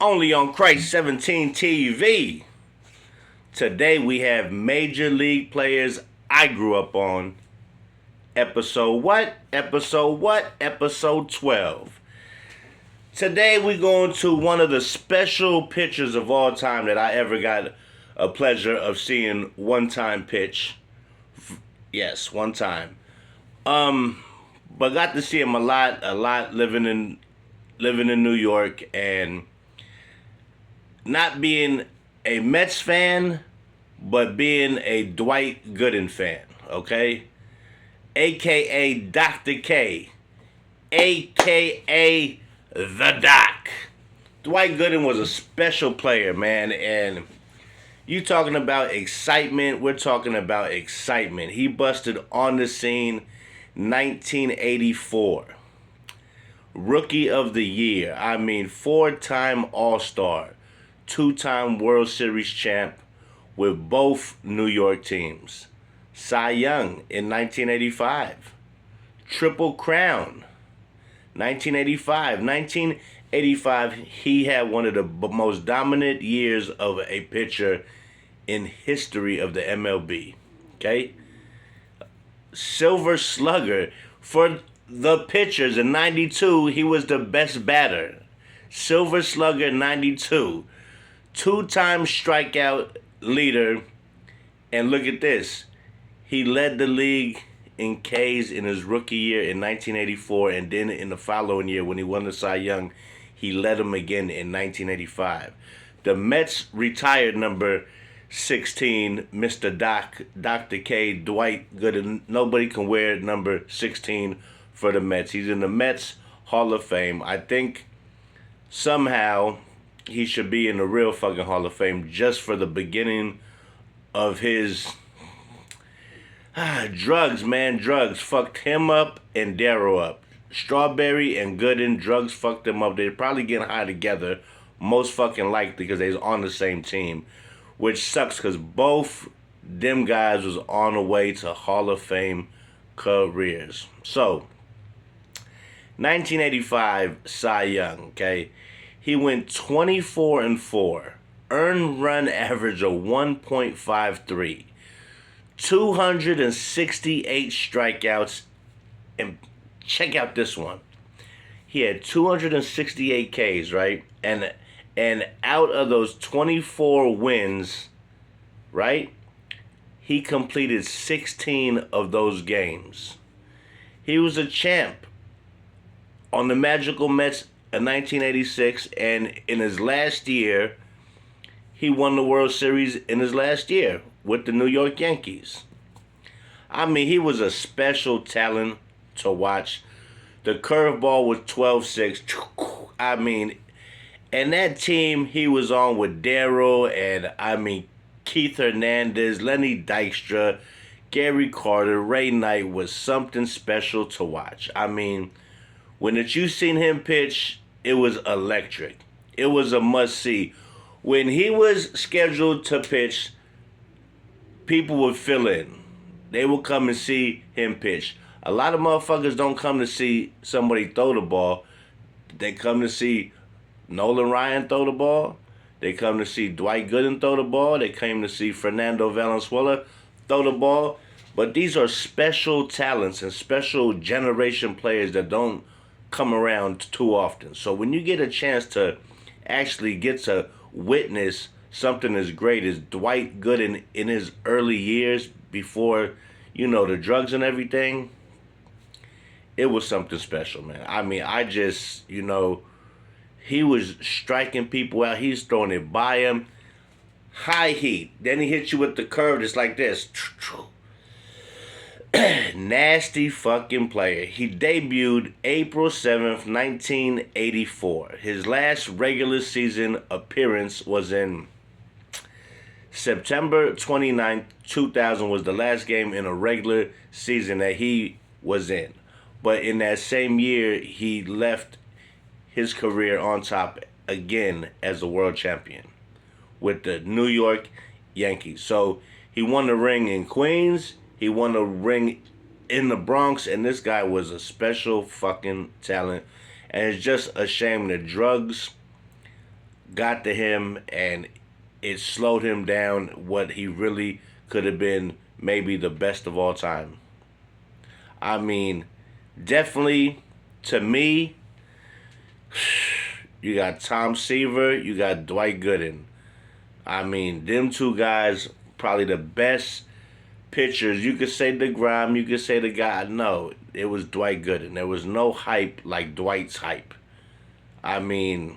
Only on Christ 17 TV. Today we have Major League Players I grew up on. Episode what? Episode what? Episode 12. Today we're going to one of the special pitchers of all time that I ever got a pleasure of seeing one time pitch. Yes, one time. But got to see him a lot living in New York, and not being a Mets fan, but being a Dwight Gooden fan, okay? AKA Dr. K, AKA The Doc. Dwight Gooden was a special player, man, and you talking about excitement, we're talking about excitement. He busted on the scene 1984. Rookie of the Year. I mean, four-time All-Star, two-time World Series champ with both New York teams. Cy Young in 1985. Triple Crown, 1985. 1985, he had one of the most dominant years of a pitcher in history of the MLB. Okay? Silver Slugger. For the pitchers in 92, he was the best batter. Silver Slugger 92. Two-time strikeout leader. And look at this. He led the league in Ks in his rookie year in 1984. And then in the following year, when he won the Cy Young, he led him again in 1985. The Mets retired number 16, Mr. Doc, Dr. K, Dwight Gooden. Nobody can wear number 16 for the Mets. He's in the Mets Hall of Fame. I think somehow he should be in the real fucking Hall of Fame just for the beginning of his drugs, man. Drugs fucked him up and Darrow up. Strawberry and Gooden, drugs fucked them up. They're probably getting high together, most fucking likely, because they're on the same team. Which sucks because both them guys was on the way to Hall of Fame careers. So, 1985 Cy Young, okay? He went 24-4. Earned run average of 1.53. 268 strikeouts. And check out this one. He had 268 Ks, right? And out of those 24 wins, right, he completed 16 of those games. He was a champ on the Magical Mets in 1986, and in his last year, he won the World Series in his last year with the New York Yankees. I mean, he was a special talent to watch. The curveball was 12-6. I mean, and that team he was on with Darrow and, Keith Hernandez, Lenny Dykstra, Gary Carter, Ray Knight was something special to watch. I mean, when you seen him pitch, it was electric. It was a must-see. When he was scheduled to pitch, people would fill in. They would come and see him pitch. A lot of motherfuckers don't come to see somebody throw the ball. They come to see Nolan Ryan throw the ball. They come to see Dwight Gooden throw the ball. They came to see Fernando Valenzuela throw the ball. But these are special talents and special generation players that don't come around too often. So when you get a chance to actually get to witness something as great as Dwight Gooden in his early years before, the drugs and everything, it was something special, man. I mean, he was striking people out. He's throwing it by him. High heat. Then he hits you with the curve just like this. Nasty fucking player. He debuted April 7th, 1984. His last regular season appearance was in September 29th, 2000 was the last game in a regular season that he was in. But in that same year, he left his career on top again as a world champion with the New York Yankees. So he won the ring in Queens. He won the ring in the Bronx. And this guy was a special fucking talent. And it's just a shame that drugs got to him, and it slowed him down what he really could have been, maybe the best of all time. I mean, definitely, to me, you got Tom Seaver, you got Dwight Gooden. I mean, them two guys, probably the best pitchers. You could say DeGrom, you could say the guy. No, it was Dwight Gooden. There was no hype like Dwight's hype. I mean,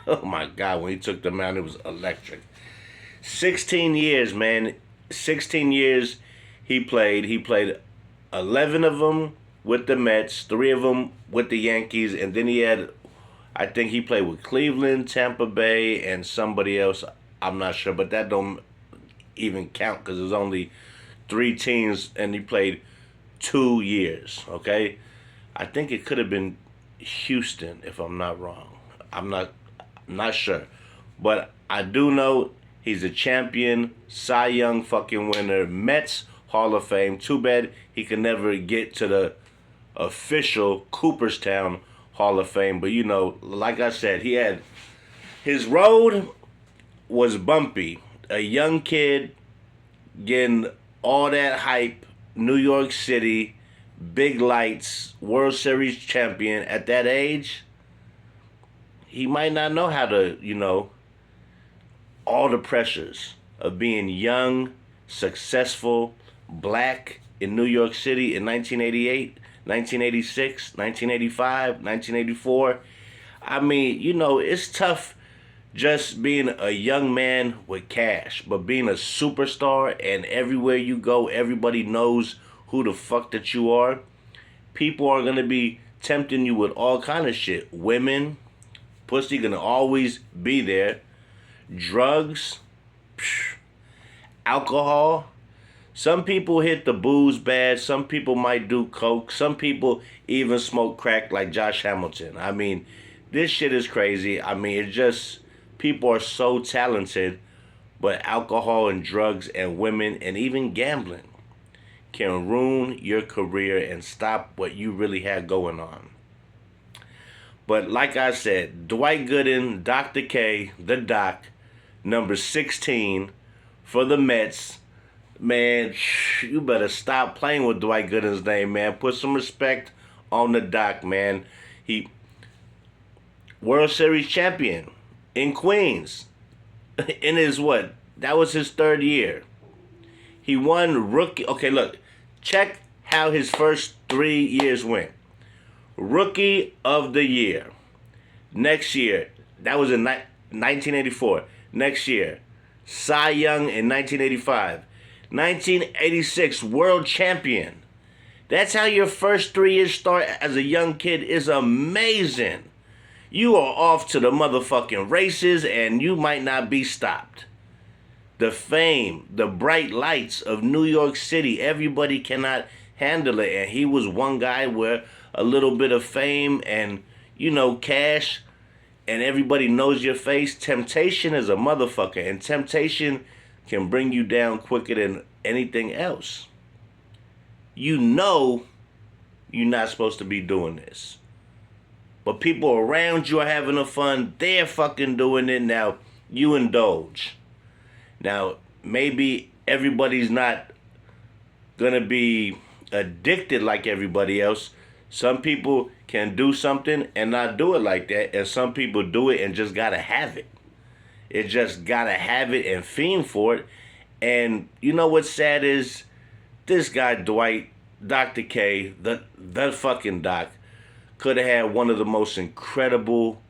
oh my God, when he took the mound, it was electric. 16 years, man. 16 years he played. He played 11 of them with the Mets, 3 of them with the Yankees, and then he had, I think he played with Cleveland, Tampa Bay, and somebody else. I'm not sure, but that don't even count because there's only 3 teams, and he played 2 years. Okay, I think it could have been Houston if I'm not wrong. I'm not sure, but I do know he's a champion, Cy Young fucking winner, Mets Hall of Fame. Too bad he could never get to the official Cooperstown Hall of Fame. But you know, like I said, he had his road was bumpy. A young kid getting all that hype, New York City, big lights, World Series champion at that age. He might not know how to, all the pressures of being young, successful, black in New York City in 1988, 1986, 1985, 1984. I mean, it's tough just being a young man with cash, but being a superstar and everywhere you go, everybody knows who the fuck that you are. People are going to be tempting you with all kind of shit. Women, pussy going to always be there. Drugs, alcohol. Some people hit the booze bad. Some people might do coke. Some people even smoke crack like Josh Hamilton. I mean, this shit is crazy. I mean, it's just, people are so talented, but alcohol and drugs and women and even gambling can ruin your career and stop what you really had going on. But like I said, Dwight Gooden, Dr. K, the Doc, number 16 for the Mets. Man, you better stop playing with Dwight Gooden's name, man. Put some respect on the Doc, man. He World Series champion in Queens. In his what? That was his 3rd year. He won rookie. Okay, look. Check how his first 3 years went. Rookie of the year. Next year, that was in 1984. Next year, Cy Young in 1985. 1986, world champion. That's how your first 3 years start as a young kid is amazing. You are off to the motherfucking races and you might not be stopped. The fame, the bright lights of New York City, everybody cannot handle it. And he was one guy where a little bit of fame and, cash, and everybody knows your face. Temptation is a motherfucker, and temptation can bring you down quicker than anything else. You're not supposed to be doing this. But people around you are having a fun. They're fucking doing it. Now, you indulge. Now, maybe everybody's not going to be addicted like everybody else. Some people can do something and not do it like that. And some people do it and just got to have it. It just got to have it and fiend for it. And you know what's sad is this guy, Dwight, Dr. K, the fucking Doc, could have had one of the most incredible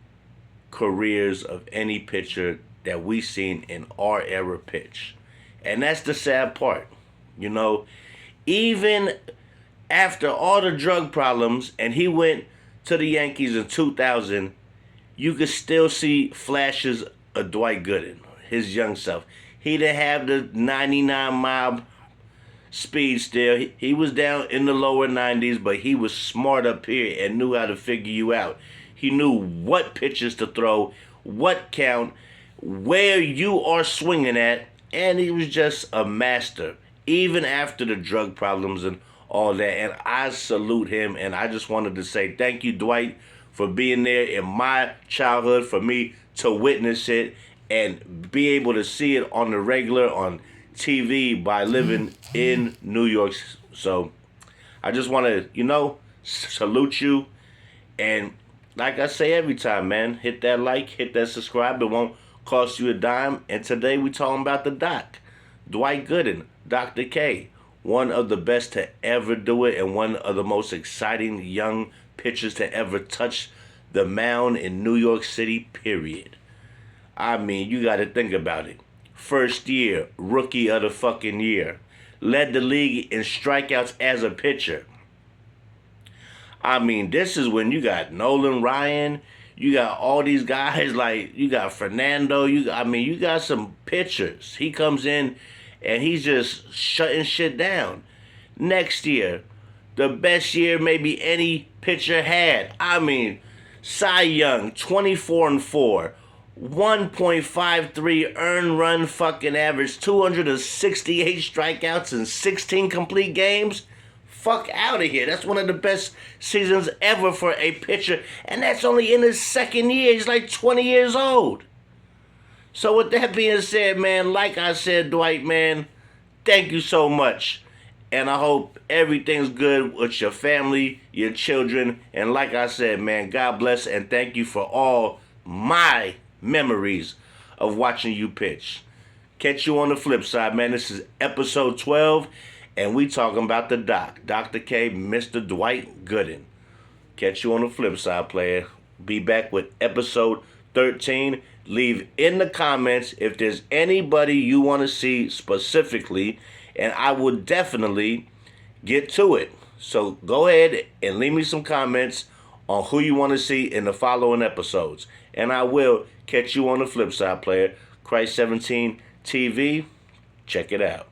careers of any pitcher that we've seen in our era pitch. And that's the sad part. Even after all the drug problems and he went to the Yankees in 2000, you could still see flashes of Dwight Gooden, his young self. He didn't have the 99-mile speed still. He was down in the lower 90s, but he was smart up here and knew how to figure you out. He knew what pitches to throw, what count, where you are swinging at, and he was just a master, even after the drug problems and all that. And I salute him, and I just wanted to say thank you, Dwight, for being there in my childhood, for me to witness it and be able to see it on the regular on TV by living in New York. So I just want to, salute you. And like I say every time, man, hit that like, hit that subscribe. It won't cost you a dime. And today we talking about the doc, Dwight Gooden, Dr. K, one of the best to ever do it and one of the most exciting young pitchers to ever touch the mound in New York City, period. I mean, you got to think about it. First year, rookie of the fucking year. Led the league in strikeouts as a pitcher. I mean, this is when you got Nolan Ryan, you got all these guys like you got Fernando. You got some pitchers. He comes in and he's just shutting shit down. Next year, the best year maybe any pitcher had. I mean, Cy Young, 24-4, 1.53 earned run fucking average, 268 strikeouts and 16 complete games. Fuck out of here. That's one of the best seasons ever for a pitcher. And that's only in his second year. He's like 20 years old. So with that being said, man, like I said, Dwight, man, thank you so much. And I hope everything's good with your family, your children. And like I said, man, God bless and thank you for all my memories of watching you pitch. Catch you on the flip side, man. This is episode 12. And we talking about the doc, Dr. K, Mr. Dwight Gooden. Catch you on the flip side, player. Be back with episode 13. Leave in the comments if there's anybody you want to see specifically, and I will definitely get to it. So go ahead and leave me some comments on who you want to see in the following episodes. And I will catch you on the flip side, player. Christ 17 TV. Check it out.